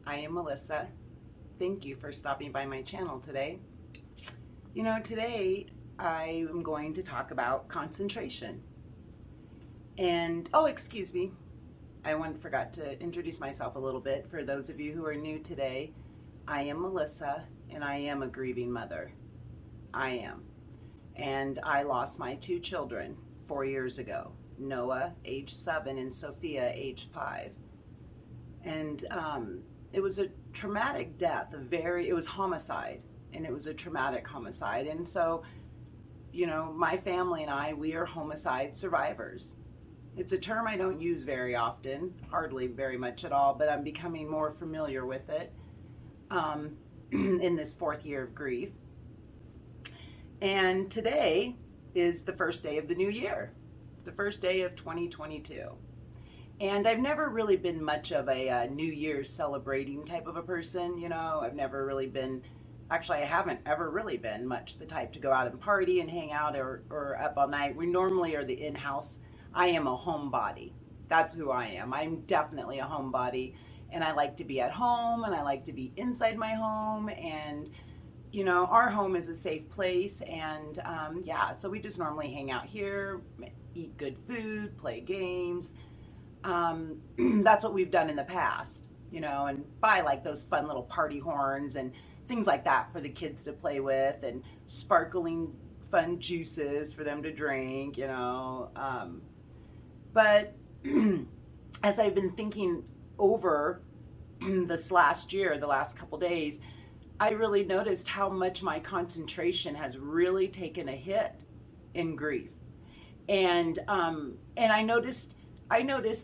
I am Melissa. Thank you for stopping by my channel today. Today I am going to talk about concentration. And, oh, excuse me, forgot to introduce myself a little bit. For those of you who are new today, I am Melissa, and I am a grieving mother. I am. And I lost my two children 4 years ago, Noah, age 7, and Sophia, age 5. And it was a traumatic death, it was homicide, and it was a traumatic homicide. And so, my family and we are homicide survivors. It's a term I don't use very often, hardly very much at all, but I'm becoming more familiar with it in this 4th year of grief. And today is the first day of the new year, the first day of 2022. And I've never really been much of a New Year's celebrating type of a person. I've never really been, actually I haven't ever really been much the type to go out and party and hang out or up all night. We normally are the in-house. I am a homebody. That's who I am. I'm definitely a homebody, and I like to be at home, and I like to be inside my home, and our home is a safe place, and so we just normally hang out here, eat good food, play games. That's what we've done in the past, and buy like those fun little party horns and things like that for the kids to play with, and sparkling fun juices for them to drink, but as I've been thinking over this last year, the last couple days, I really noticed how much my concentration has really taken a hit in grief. And I noticed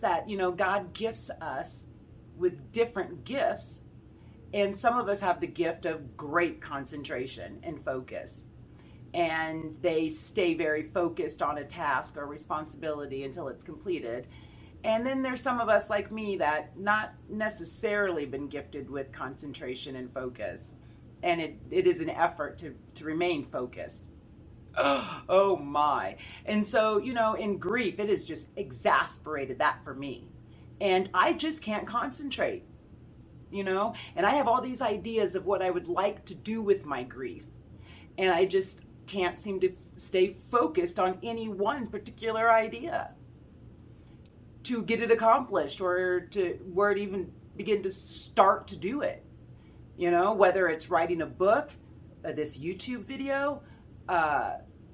that, God gifts us with different gifts, and some of us have the gift of great concentration and focus. And they stay very focused on a task or responsibility until it's completed. And then there's some of us like me that not necessarily been gifted with concentration and focus. And it is an effort to remain focused. Oh my. And so, in grief, it has just exasperated that for me. And I just can't concentrate, and I have all these ideas of what I would like to do with my grief. And I just can't seem to stay focused on any one particular idea to get it accomplished, or to where it even begin to start to do it. Whether it's writing a book, this YouTube video,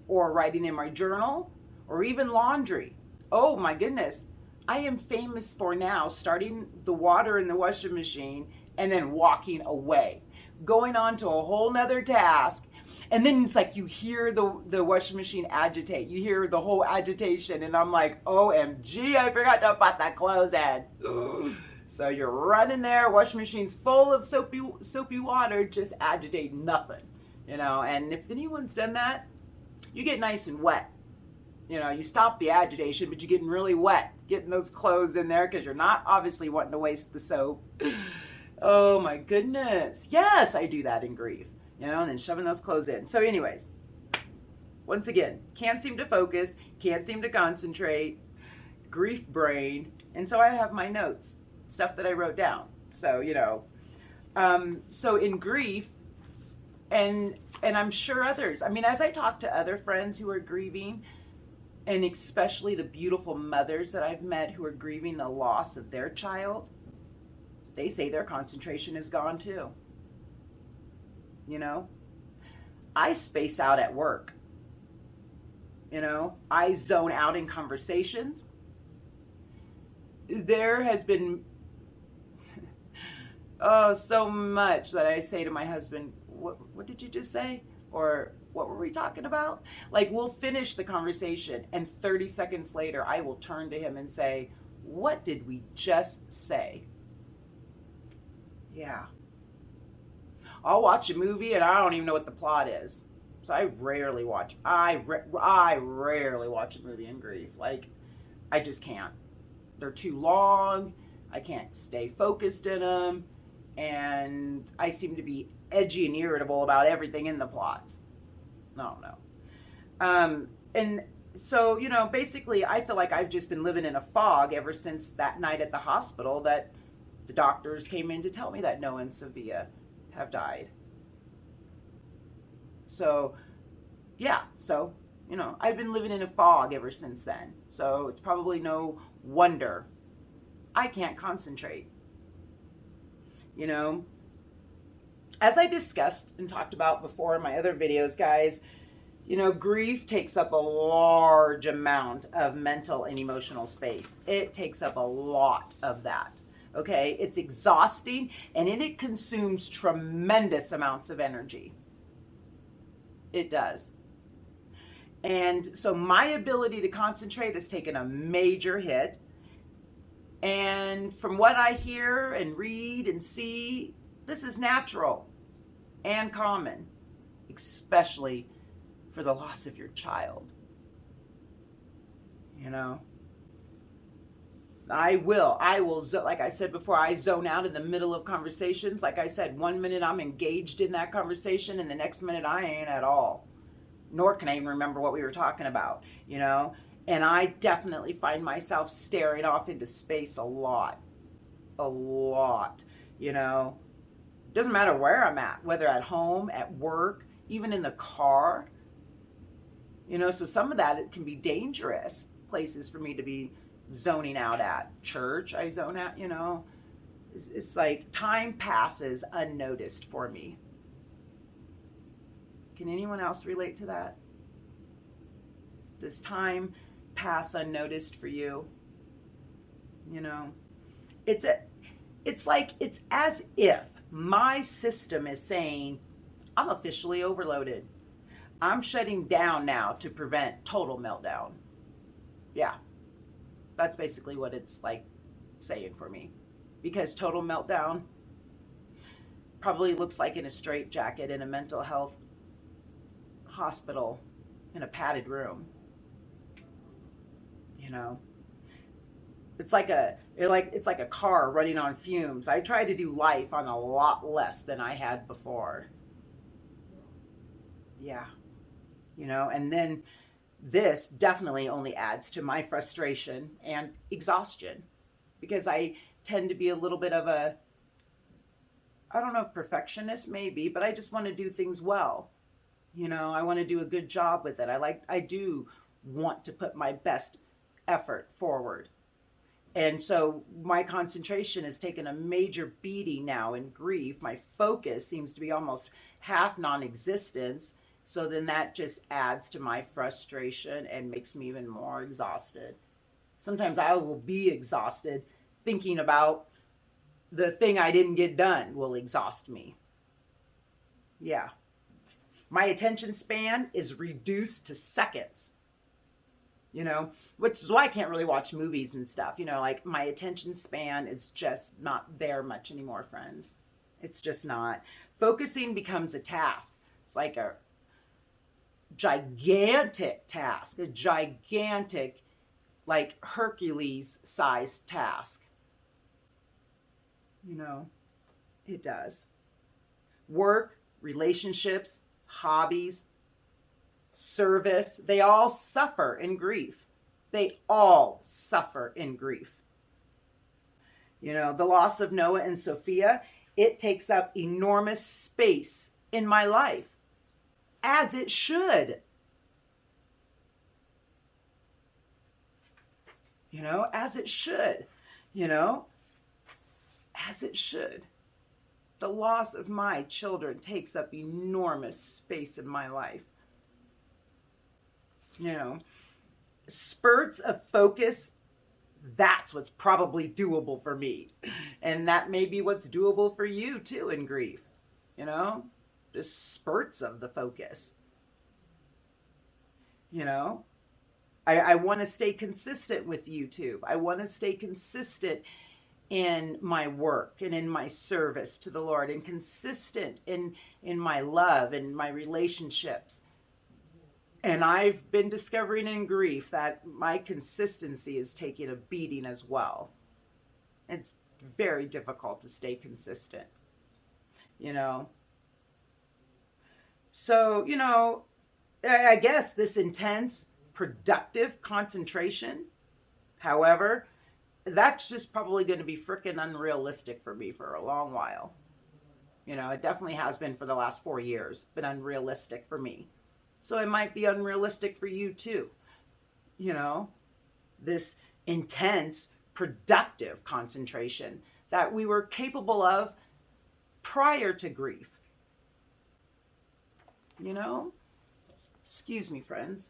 or writing in my journal, or even laundry. Oh my goodness. I am famous for now starting the water in the washing machine and then walking away, going on to a whole nother task. And then it's like you hear the washing machine agitate. You hear the whole agitation, and I'm like, OMG, I forgot to put that clothes in. So you're running there, washing machine's full of soapy water, just agitate nothing, and if anyone's done that, you get nice and wet. You stop the agitation, but you're getting really wet, getting those clothes in there because you're not obviously wanting to waste the soap. Oh my goodness. Yes, I do that in grief, and then shoving those clothes in. So anyways, once again, can't seem to focus, can't seem to concentrate, grief brain. And so I have my notes, stuff that I wrote down. So, so in grief, and I'm sure others, as I talk to other friends who are grieving, and especially the beautiful mothers that I've met who are grieving the loss of their child, they say their concentration is gone too. I space out at work. I zone out in conversations. There has been so much that I say to my husband, what did you just say? Or what were we talking about? Like, we'll finish the conversation, and 30 seconds later, I will turn to him and say, what did we just say? Yeah. I'll watch a movie, and I don't even know what the plot is. So I rarely watch a movie in grief. Like, I just can't. They're too long. I can't stay focused in them. And I seem to be edgy and irritable about everything in the plots. I don't know. And so, basically I feel like I've just been living in a fog ever since that night at the hospital, that The doctors came in to tell me that Noah and Sophia have died. So, yeah, so, I've been living in a fog ever since then. So it's probably no wonder I can't concentrate. You know, as I discussed and talked about before in my other videos, guys, grief takes up a large amount of mental and emotional space. It takes up a lot of that. Okay, it's exhausting and it consumes tremendous amounts of energy. It does. And so my ability to concentrate has taken a major hit. And from what I hear and read and see, this is natural and common, especially for the loss of your child. I will, like I said before, I zone out in the middle of conversations. Like I said, 1 minute I'm engaged in that conversation and the next minute I ain't at all. Nor can I even remember what we were talking about, And I definitely find myself staring off into space a lot. Doesn't matter where I'm at, whether at home, at work, even in the car. So some of that, it can be dangerous places for me to be zoning out at. Church, I zone at, It's like time passes unnoticed for me. Can anyone else relate to that? Does time pass unnoticed for you? It's as if my system is saying, I'm officially overloaded. I'm shutting down now to prevent total meltdown. Yeah, that's basically what it's like saying for me. Because total meltdown probably looks like in a straitjacket in a mental health hospital in a padded room. It's like a car running on fumes. I try to do life on a lot less than I had before. Yeah. And then this definitely only adds to my frustration and exhaustion because I tend to be a little bit of a, I don't know if perfectionist maybe, but I just want to do things well. I want to do a good job with it. I do want to put my best effort forward. And so my concentration has taken a major beating now in grief. My focus seems to be almost half non-existence. So then that just adds to my frustration and makes me even more exhausted. Sometimes I will be exhausted thinking about the thing I didn't get done will exhaust me. Yeah. My attention span is reduced to seconds. Which is why I can't really watch movies and stuff. Like my attention span is just not there much anymore, friends. It's just not. Focusing becomes a task. It's like a gigantic task, a gigantic, like Hercules-sized task. It does. Work, relationships, hobbies, service, they all suffer in grief. They all suffer in grief. The loss of Noah and Sophia, it takes up enormous space in my life, as it should. As it should. As it should. The loss of my children takes up enormous space in my life. Spurts of focus, that's what's probably doable for me. And that may be what's doable for you too in grief. Just spurts of the focus. I want to stay consistent with YouTube. I want to stay consistent in my work and in my service to the Lord, and consistent in my love and my relationships. And I've been discovering in grief that my consistency is taking a beating as well. It's very difficult to stay consistent, So, I guess this intense, productive concentration, however, that's just probably going to be freaking unrealistic for me for a long while. It definitely has been for the last 4 years, been unrealistic for me. So it might be unrealistic for you too. You know, this intense, productive concentration that we were capable of prior to grief. Excuse me, friends.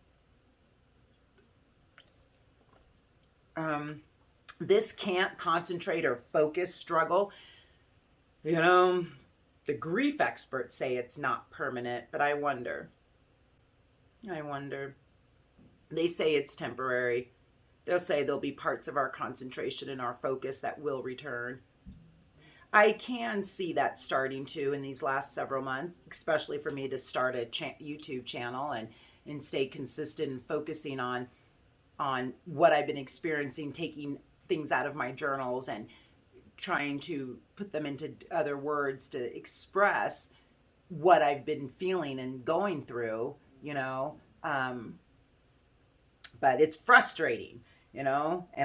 This can't concentrate or focus struggle, the grief experts say it's not permanent, but I wonder. They say it's temporary. They'll say there'll be parts of our concentration and our focus that will return. I can see that starting to in these last several months, especially for me to start a YouTube channel and stay consistent and focusing on what I've been experiencing, taking things out of my journals and trying to put them into other words to express what I've been feeling and going through, but it's frustrating, and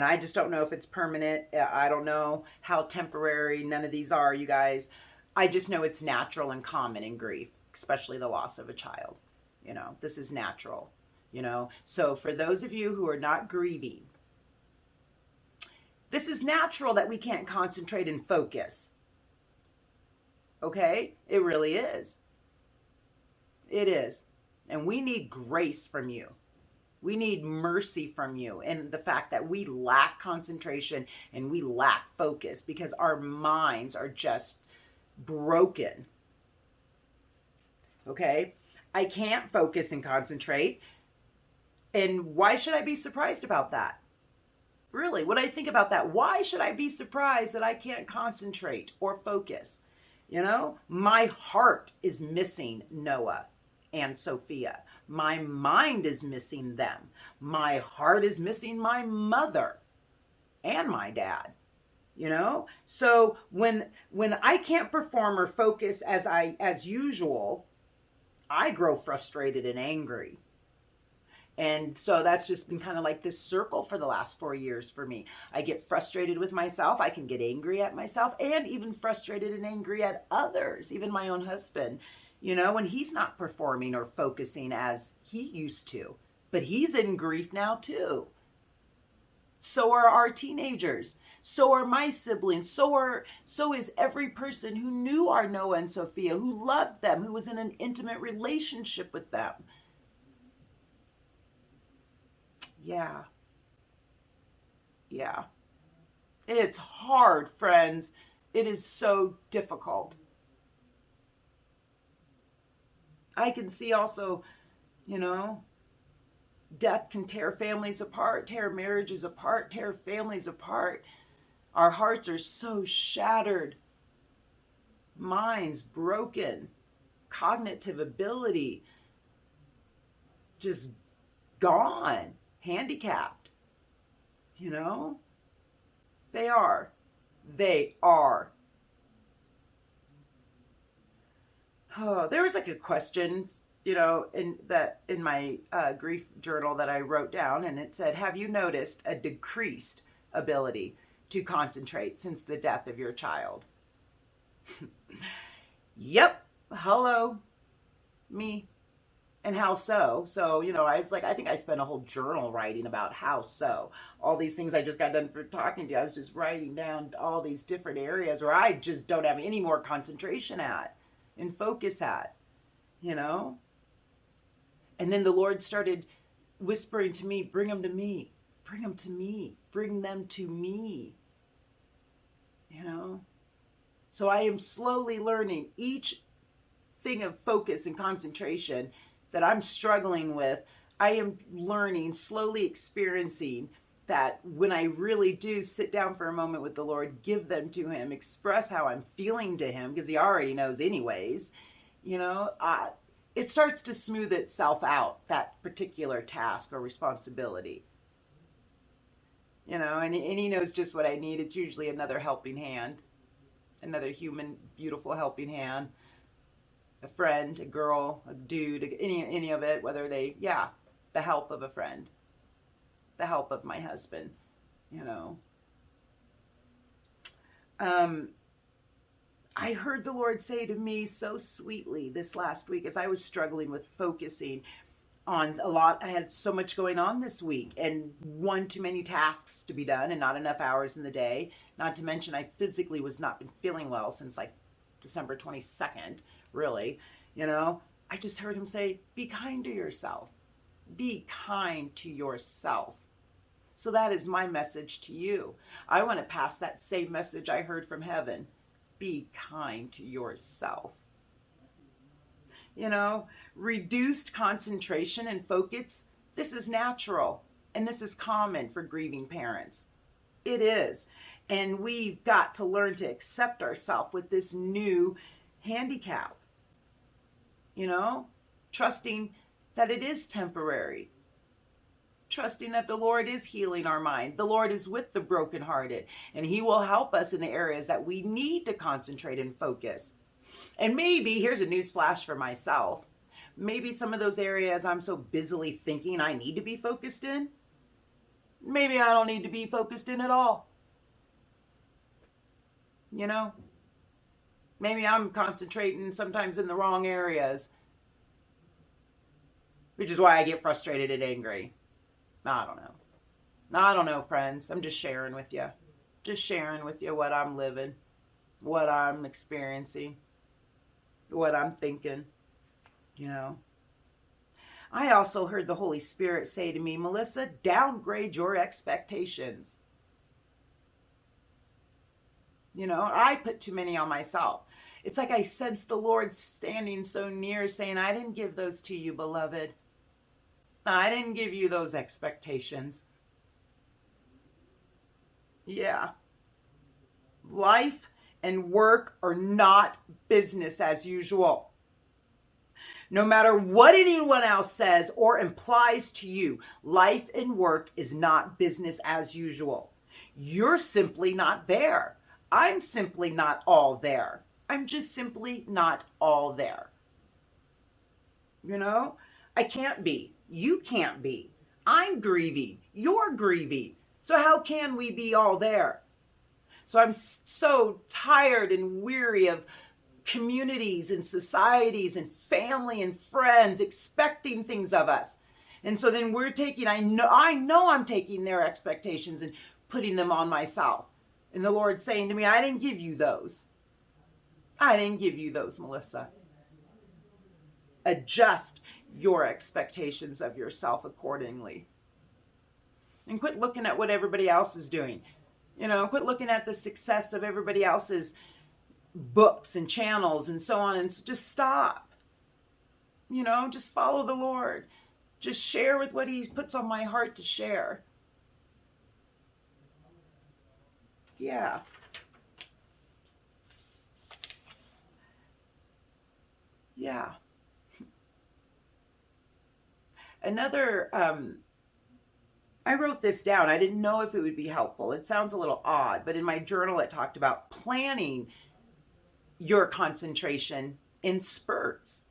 I just don't know if it's permanent. I don't know how temporary none of these are, you guys. I just know it's natural and common in grief, especially the loss of a child. This is natural, So for those of you who are not grieving, this is natural that we can't concentrate and focus. Okay? It really is. It is. And we need grace from you. We need mercy from you. And the fact that we lack concentration and we lack focus because our minds are just broken. Okay? I can't focus and concentrate. And why should I be surprised about that? Really, when I think about that, why should I be surprised that I can't concentrate or focus? My heart is missing Noah and Sophia. My mind is missing them. My heart is missing my mother and my dad. So when I can't perform or focus as usual, I grow frustrated and angry. And so that's just been kind of like this circle for the last 4 years for me. I get frustrated with myself. I can get angry at myself and even frustrated and angry at others, even my own husband, when he's not performing or focusing as he used to. But he's in grief now too. So are our teenagers. So are my siblings. So is every person who knew our Noah and Sophia, who loved them, who was in an intimate relationship with them. Yeah. It's hard, friends. It is so difficult. I can see also, death can tear families apart, tear marriages apart, tear families apart. Our hearts are so shattered, minds broken, cognitive ability just gone, handicapped. They are. Oh, there was like a question, in my grief journal that I wrote down, and it said, "Have you noticed a decreased ability to concentrate since the death of your child?" Yep. Hello, me. And how so? So, I was like, I think I spent a whole journal writing about how so. All these things I just got done for talking to you. I was just writing down all these different areas where I just don't have any more concentration at and focus at, And then the Lord started whispering to me, bring them to me, bring them to me, bring them to me, So I am slowly learning each thing of focus and concentration that I'm struggling with. I am learning, slowly experiencing that when I really do sit down for a moment with the Lord, give them to him, express how I'm feeling to him, because he already knows anyways, it starts to smooth itself out, that particular task or responsibility. And he knows just what I need. It's usually another helping hand, another human, beautiful helping hand, a friend, a girl, a dude, any of it, whether the help of a friend, the help of my husband, Um, I heard the Lord say to me so sweetly this last week as I was struggling with focusing on a lot. I had so much going on this week and one too many tasks to be done and not enough hours in the day. Not to mention I physically was not been feeling well since like December 22nd, really. You know, I just heard him say, be kind to yourself. Be kind to yourself. So that is my message to you. I want to pass that same message I heard from heaven. Be kind to yourself. You know, reduced concentration and focus, this is natural and this is common for grieving parents. It is. And we've got to learn to accept ourselves with this new handicap, you know, trusting that it is temporary, trusting that the Lord is healing our mind. The Lord is with the brokenhearted, and He will help us in the areas that we need to concentrate and focus. And maybe, here's a news flash for myself, maybe some of those areas I'm so busily thinking I need to be focused in, maybe I don't need to be focused in at all. You know, maybe I'm concentrating sometimes in the wrong areas, which is why I get frustrated and angry. I don't know. I don't know, friends. I'm just sharing with you. Just sharing with you what I'm living, what I'm experiencing, what I'm thinking, you know. I also heard the Holy Spirit say to me, Melissa, downgrade your expectations. You know, I put too many on myself. It's like I sense the Lord standing so near saying, I didn't give those to you, beloved. I didn't give you those expectations. Yeah. Life and work are not business as usual. No matter what anyone else says or implies to you, life and work is not business as usual. You're simply not there. I'm simply not all there. I'm just simply not all there. You know, I can't be. You can't be. I'm grieving. You're grieving. So how can we be all there? So I'm so tired and weary of communities and societies and family and friends expecting things of us. And so then we're taking, I know I'm taking their expectations and putting them on myself. And the Lord's saying to me, I didn't give you those. I didn't give you those, Melissa. Adjust your expectations of yourself accordingly. And quit looking at what everybody else is doing. You know, quit looking at the success of everybody else's books and channels and so on, and just stop. You know, just follow the Lord. Just share with what He puts on my heart to share. Yeah. Yeah. Another, I wrote this down. I didn't know if it would be helpful. It sounds a little odd, but in my journal it talked about planning your concentration in spurts.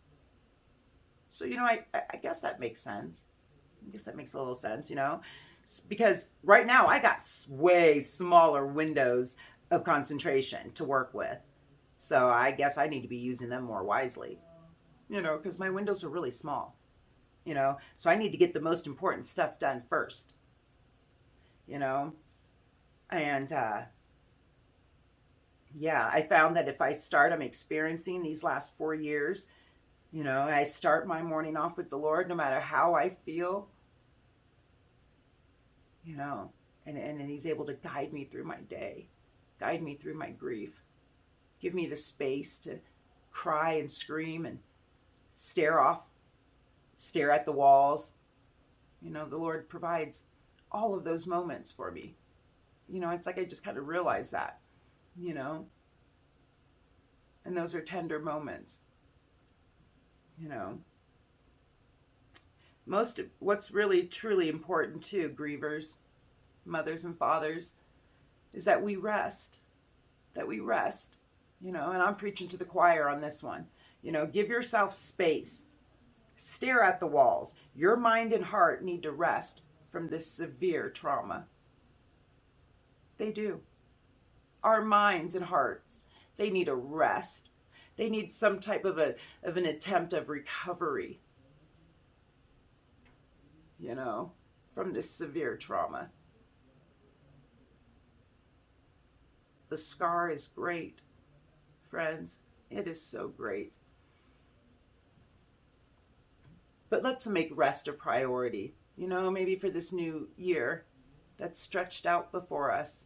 So, you know, I guess that makes sense. I guess that makes a little sense, you know, because right now I got way smaller windows of concentration to work with. So I guess I need to be using them more wisely, you know, because my windows are really small, you know, so I need to get the most important stuff done first, you know, and yeah, I found that if I'm experiencing these last 4 years, you know, I start my morning off with the Lord, no matter how I feel, you know, and He's able to guide me through my day, guide me through my grief, give me the space to cry and scream and stare at the walls. You know, the Lord provides all of those moments for me. You know, it's like I just kind of realized that, you know, and those are tender moments, you know. What's really truly important too, grievers, mothers and fathers, is that we rest, you know, and I'm preaching to the choir on this one. You know, give yourself space, stare at the walls. Your mind and heart need to rest from this severe trauma. They do. Our minds and hearts, they need a rest. They need some type of an attempt of recovery, from this severe trauma. The scar is great, friends. It is so great. But let's make rest a priority, maybe for this new year that's stretched out before us.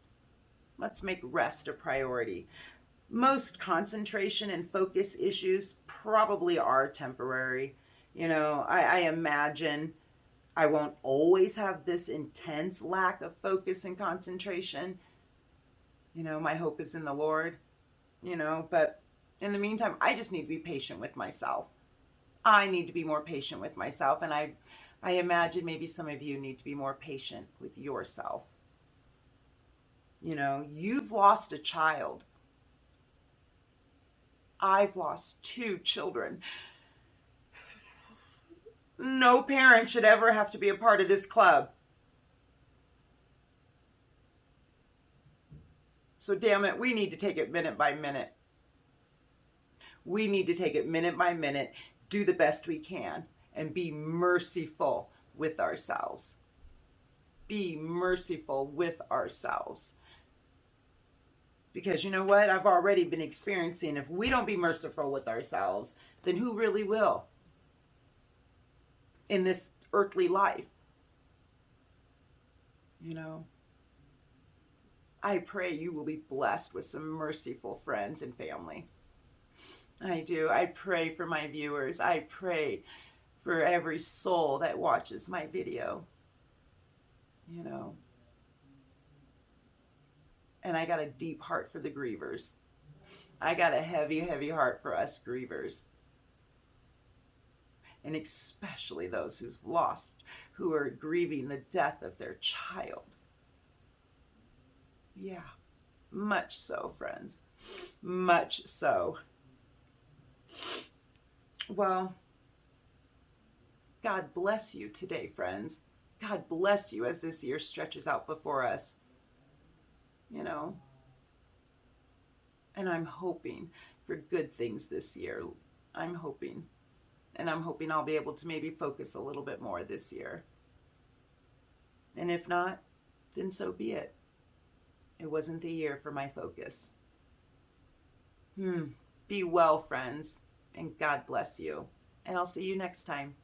Let's make rest a priority. Most concentration and focus issues probably are temporary. I imagine I won't always have this intense lack of focus and concentration. My hope is in the Lord, but in the meantime, I just need to be patient with myself. I need to be more patient with myself. And I imagine maybe some of you need to be more patient with yourself. You've lost a child. I've lost 2 children. No parent should ever have to be a part of this club. So damn it, we need to take it minute by minute. We need to take it minute by minute, do the best we can, and be merciful with ourselves. Be merciful with ourselves. Because you know what? I've already been experiencing, if we don't be merciful with ourselves, then who really will in this earthly life? I pray you will be blessed with some merciful friends and family. I do. I pray for my viewers. I pray for every soul that watches my video. And I got a deep heart for the grievers. I got a heavy, heavy heart for us grievers. And especially those who are grieving the death of their child. Yeah, much so, friends. Much so. Well, God bless you today, friends. God bless you as this year stretches out before us. And I'm hoping for good things this year. I'm hoping. And I'm hoping I'll be able to maybe focus a little bit more this year. And if not, then so be it. It wasn't the year for my focus. Be well, friends, and God bless you. And I'll see you next time.